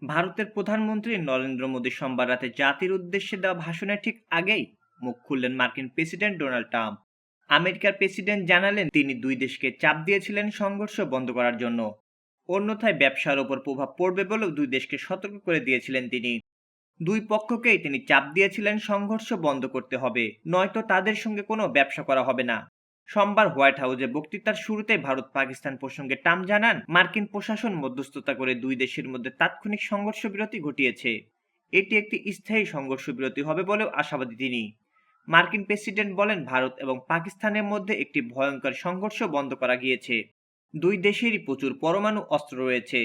ভারতের প্রধানমন্ত্রী নরেন্দ্র মোদী সোমবার রাতে জাতির উদ্দেশ্যে দেওয়া ভাষণের ঠিক আগেই মুখ খুললেন মার্কিন প্রেসিডেন্ট ডোনাল্ড ট্রাম্প। আমেরিকার প্রেসিডেন্ট জানালেন তিনি দুই দেশকে চাপ দিয়েছিলেন সংঘর্ষ বন্ধ করার জন্য, অন্যথায় ব্যবসার ওপর প্রভাব পড়বে বলেও দুই দেশকে সতর্ক করে দিয়েছিলেন তিনি। দুই পক্ষকেই তিনি চাপ দিয়েছিলেন সংঘর্ষ বন্ধ করতে হবে, নয়তো তাদের সঙ্গে কোনো ব্যবসা করা হবে না। সোমবার হোয়াইট হাউসে বক্তৃতার শুরুতে ভারত পাকিস্তান প্রসঙ্গে ট্রাম্প জানান মার্কিন প্রশাসন মধ্যস্থতা করে দুই দেশের মধ্যে তাৎক্ষণিক সংঘর্ষ বিরতি ঘটিয়েছে। এটি একটি স্থায়ী সংঘর্ষ বিরতি হবে বলেও আশাবাদী তিনি। মার্কিন প্রেসিডেন্ট বলেন ভারত এবং পাকিস্তানের মধ্যে একটি ভয়ঙ্কর সংঘর্ষ বন্ধ করা গিয়েছে। দুই দেশেরই প্রচুর পরমাণু অস্ত্র রয়েছে।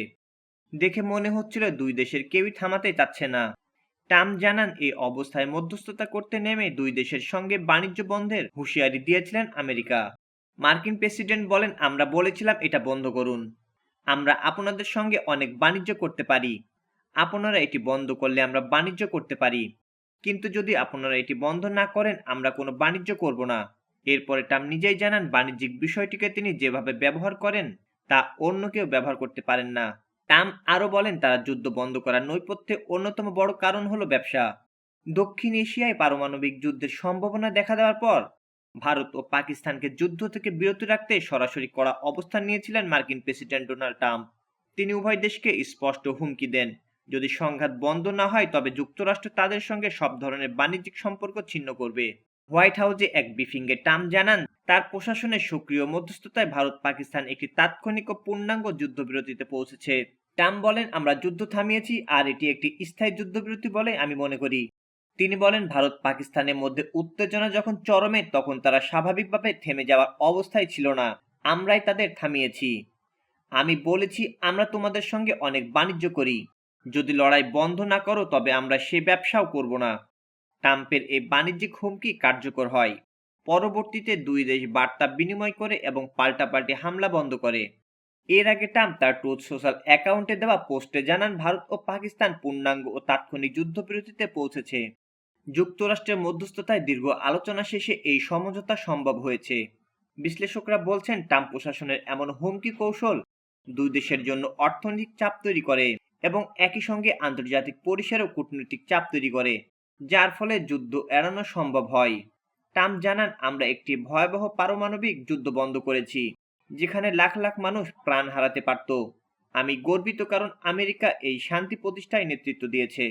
দেখে মনে হচ্ছিল দুই দেশের কেউই থামাতে চাচ্ছে না। ট্রাম্প জানান এই অবস্থায় মধ্যস্থতা করতে নেমে দুই দেশের সঙ্গে বাণিজ্য বন্ধের হুঁশিয়ারি দিয়েছিলেন আমেরিকা। মার্কিন প্রেসিডেন্ট বলেন আমরা বলেছিলাম এটা বন্ধ করুন। আমরা আপনাদের সঙ্গে অনেক বাণিজ্য করতে পারি। আপনারা এটি বন্ধ করলে আমরা বাণিজ্য করতে পারি, কিন্তু যদি আপনারা এটি বন্ধ না করেন আমরা কোনো বাণিজ্য করব না। এরপরে ট্রাম্প নিজেই জানান বাণিজ্যিক বিষয়টিকে তিনি যেভাবে ব্যবহার করেন তা অন্য কেউ ব্যবহার করতে পারেন না। ট্রাম্প আরও বলেন তারা যুদ্ধ বন্ধ করার নৈপথ্যে অন্যতম বড় কারণ হলো ব্যবসা। দক্ষিণ এশিয়ায় পারমাণবিক যুদ্ধের সম্ভাবনা দেখা দেওয়ার পর ভারত ও পাকিস্তানকে যুদ্ধ থেকে বিরত রাখতে সরাসরি কড়া অবস্থান নিয়েছিলেন মার্কিন প্রেসিডেন্ট ডোনাল্ড ট্রাম্প। তিনি উভয় দেশকে স্পষ্ট হুমকি দেন যদি সংঘাত বন্ধ না হয় তবে যুক্তরাষ্ট্র তাদের সঙ্গে সব ধরনের বাণিজ্যিক সম্পর্ক ছিন্ন করবে। হোয়াইট হাউসে এক ব্রিফিংয়ে ট্রাম্প জানান তার প্রশাসনের সক্রিয় মধ্যস্থতায় ভারত পাকিস্তান একটি তাৎক্ষণিক ও পূর্ণাঙ্গ যুদ্ধবিরতিতে পৌঁছেছে। ট্রাম্প বলেন আমরা যুদ্ধ থামিয়েছি আর এটি একটি স্থায়ী যুদ্ধবিরতি বলে আমি মনে করি। তিনি বলেন ভারত পাকিস্তানের মধ্যে উত্তেজনা যখন চরমে তখন তারা স্বাভাবিকভাবে থেমে যাওয়ার অবস্থায় ছিল না, আমরাই তাদের থামিয়েছি। আমি বলেছি আমরা তোমাদের সঙ্গে অনেক বাণিজ্য করি, যদি লড়াই বন্ধ না করো তবে আমরা সে ব্যবসাও করব না। ট্রাম্পের এই বাণিজ্যিক হুমকি কার্যকর হয়। পরবর্তীতে দুই দেশ বার্তা বিনিময় করে এবং পাল্টাপাল্টি হামলা বন্ধ করে। এর আগে ট্রাম্প তার ট্রুথ সোশ্যাল অ্যাকাউন্টে দেওয়া পোস্টে জানান ভারত ও পাকিস্তান পূর্ণাঙ্গ ও তাৎক্ষণিক যুদ্ধবিরতিতে পৌঁছেছে। যুক্তরাষ্ট্রের মধ্যস্থতায় দীর্ঘ আলোচনা শেষে এই সমঝোতা সম্ভব হয়েছে। বিশ্লেষকরা বলছেন ট্রাম্প প্রশাসনের এমন হুমকি কৌশল দুই দেশের জন্য অর্থনৈতিক চাপ তৈরি করে এবং একই সঙ্গে আন্তর্জাতিক পরিসরেও কূটনৈতিক চাপ তৈরি করে, যার ফলে যুদ্ধ এড়ানো সম্ভব হয়। ট্রাম্প জানান আমরা একটি ভয়াবহ পারমাণবিক যুদ্ধ বন্ধ করেছি যেখানে লাখ লাখ মানুষ প্রাণ হারাতে পারত। আমি গর্বিত কারণ আমেরিকা এই শান্তি প্রতিষ্ঠায় নেতৃত্ব দিয়েছে।